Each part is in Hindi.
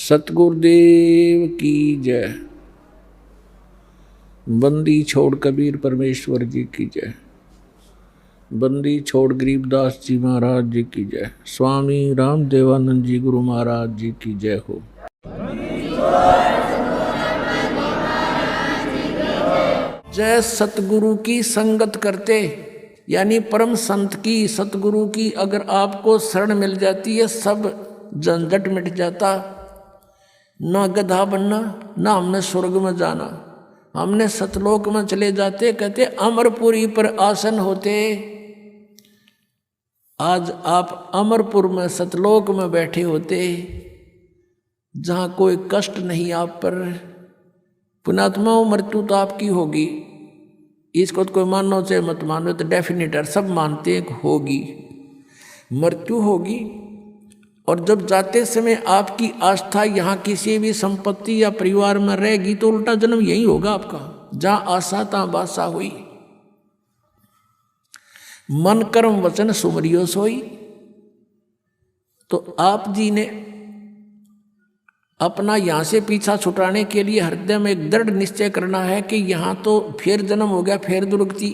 सतगुरुदेव की जय। बंदी छोड़ कबीर परमेश्वर जी की जय। बंदी छोड़ गरीबदास जी महाराज जी की जय। स्वामी रामदेवानंद जी गुरु महाराज जी की जय हो। जय सतगुरु की संगत करते, यानी परम संत की, सतगुरु की अगर आपको शरण मिल जाती है सब झंझट मिट जाता। ना गधा बनना, ना हमने स्वर्ग में जाना, हमने सतलोक में चले जाते। कहते अमरपुरी पर आसन होते। आज आप अमरपुर में सतलोक में बैठे होते, जहाँ कोई कष्ट नहीं आप पर। पुणात्मा मृत्यु तो आपकी होगी, इसको तो कोई मानो चाहे मत मानो, तो डेफिनेट है, सब मानते हैं होगी, मृत्यु होगी। और जब जाते समय आपकी आस्था यहाँ किसी भी संपत्ति या परिवार में रहेगी तो उल्टा जन्म यही होगा आपका। जहाँ आशा तहाँ बासा हुई। मन कर्म वचन सुमरियो सोई। तो आप जी ने अपना यहाँ से पीछा छुटाने के लिए हृदय में एक दृढ़ निश्चय करना है कि यहाँ तो फिर जन्म हो गया, फिर दुर्गति,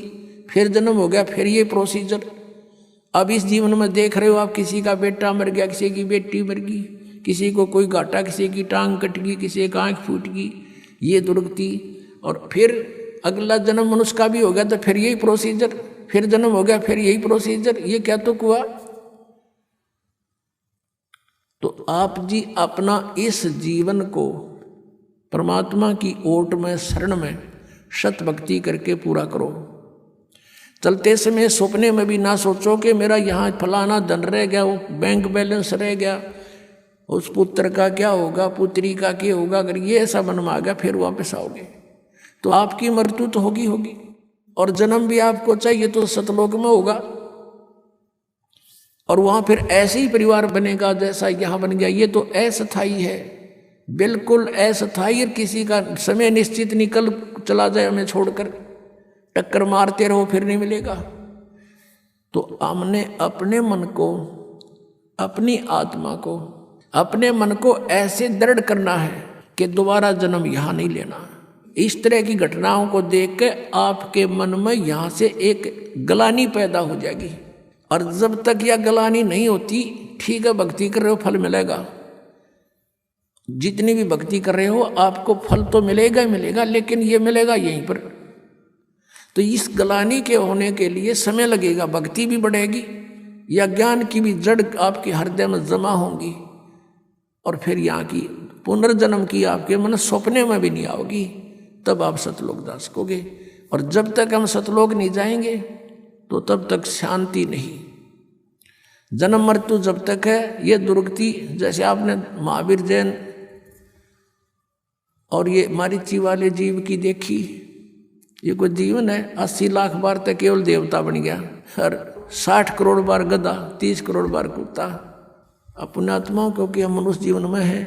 फिर जन्म हो गया, फिर ये प्रोसीजर। अब इस जीवन में देख रहे हो आप, किसी का बेटा मर गया, किसी की बेटी मर गई, किसी को कोई घाटा, किसी की टांग कट गई, किसी का आँख फूट गई, ये दुर्गति। और फिर अगला जन्म मनुष्य का भी हो गया तो फिर यही प्रोसीजर, फिर जन्म हो गया, फिर यही प्रोसीजर। ये क्या तो हुआ। तो आप जी अपना इस जीवन को परमात्मा की ओट में, शरण में सत भक्ति करके पूरा करो। चलते समय सपने में भी ना सोचो कि मेरा यहाँ फलाना धन रह गया, वो बैंक बैलेंस रह गया, उस पुत्र का क्या होगा, पुत्री का क्या होगा। अगर ये ऐसा मन में आ गया फिर वापस आओगे तो आपकी मृत्यु तो होगी होगी। और जन्म भी आपको चाहिए तो सतलोक में होगा, और वहाँ फिर ऐसे ही परिवार बनेगा जैसा यहाँ बन गया। ये तो अस्थायी है, बिल्कुल अस्थायी। किसी का समय निश्चित निकल चला जाए हमें छोड़कर, टक्कर मारते रहो फिर नहीं मिलेगा। तो हमने अपने मन को, अपनी आत्मा को, अपने मन को ऐसे दृढ़ करना है कि दोबारा जन्म यहाँ नहीं लेना। इस तरह की घटनाओं को देख के आपके मन में यहाँ से एक गलानी पैदा हो जाएगी। और जब तक यह गलानी नहीं होती, ठीक है भक्ति कर रहे हो फल मिलेगा, जितनी भी भक्ति कर रहे हो आपको फल तो मिलेगा ही मिलेगा, लेकिन ये मिलेगा यहीं पर। तो इस गलानी के होने के लिए समय लगेगा, भक्ति भी बढ़ेगी या ज्ञान की भी जड़ आपके हृदय में जमा होंगी, और फिर यहाँ की पुनर्जन्म की आपके मन सपने में भी नहीं आओगी। तब आप सतलोक जा सकोगे। और जब तक हम सतलोक नहीं जाएंगे तो तब तक शांति नहीं। जन्म मृत्यु जब तक है, ये दुर्गति। जैसे आपने महावीर जैन और ये मारीची वाले जीव की देखी, ये कोई जीवन है 80 लाख बार तक केवल देवता बन गया, और 60 करोड़ बार गधा, 30 करोड़ बार कुत्ता। अपने आत्माओं क्योंकि हम मनुष्य जीवन में है,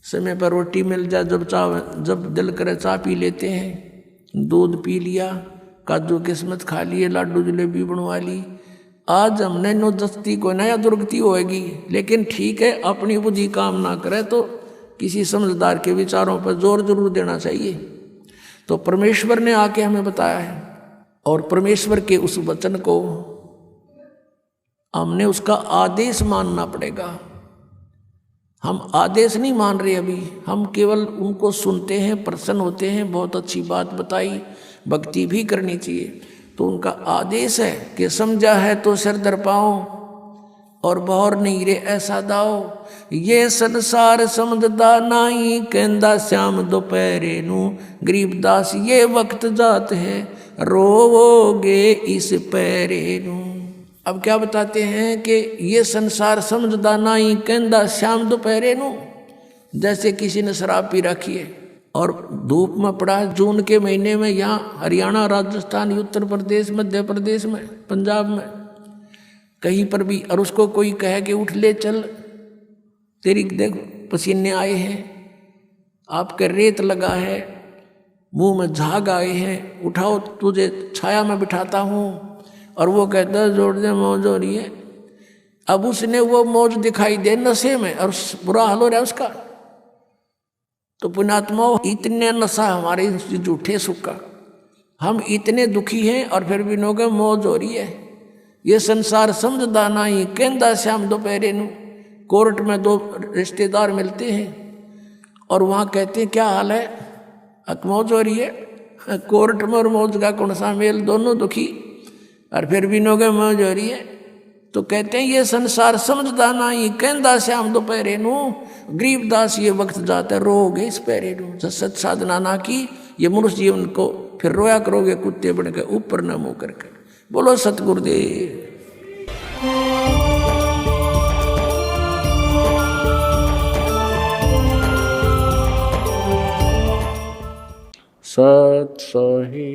समय पर रोटी मिल जाए, जब दिल करे चाय पी लेते हैं, दूध पी लिया, काजू किस्मत खा लिए, लाडू जलेबी बनवा ली। आज हमने नो दस्ती को नया दुर्गति होएगी, लेकिन ठीक है अपनी बुद्धि काम ना करे तो किसी समझदार के विचारों पर जोर जरूर देना चाहिए। तो परमेश्वर ने आके हमें बताया है, और परमेश्वर के उस वचन को हमने उसका आदेश मानना पड़ेगा। हम आदेश नहीं मान रहे अभी, हम केवल उनको सुनते हैं, प्रसन्न होते हैं, बहुत अच्छी बात बताई, भक्ति भी करनी चाहिए। तो उनका आदेश है कि समझा है तो सिर दर पाओ, और बहर नहीं रे ऐसा दाओ। ये संसार समझदा नाई, कहंदा श्याम दोपहरे नू, गरीबदास ये वक्त जात है, रोवोगे इस पैरे नू। अब क्या बताते हैं कि ये संसार समझदा नाई, कहंदा श्याम दोपहरे नू। जैसे किसी ने शराब पी रखी है और धूप में पड़ा, जून के महीने में, यहाँ हरियाणा, राजस्थान, उत्तर प्रदेश, मध्य प्रदेश में, पंजाब में, कहीं पर भी, और उसको कोई कहे कि उठ ले चल, तेरी देख पसीने आए हैं, आपके रेत लगा है, मुंह में झाग आए हैं, उठाओ तुझे छाया में बिठाता हूँ। और वो कहता है जोड़ दे मौज हो रही है। अब उसने वो मौज दिखाई दे नशे में, और बुरा हाल हो रहा है उसका। तो पुण्यात्माओं, इतने नशा हमारे झूठे सुख का, हम इतने दुखी हैं और फिर भी नोगे मौज हो रही है। ये संसार समझदा नहीं, कहंदा श्याम दोपहरे नू। कोर्ट में दो रिश्तेदार मिलते हैं और वहाँ कहते हैं क्या हाल है, अकमौज हो रही है। कोर्ट में और मौज का कौन सा मेल, दोनों दुखी और फिर भी नोगे मौज हो रही है। तो कहते हैं ये संसार समझदा नहीं, कहंदा श्याम दोपहरे नू। गरीबदास ये वक्त जाता है रोगे इस पैरे नू। जब सच साधना ना की ये मनुष्य जीवन को फिर रोया करोगे कुत्ते बन के ऊपर न मुँह करके। बोलो सतगुरुदेव। सत सही।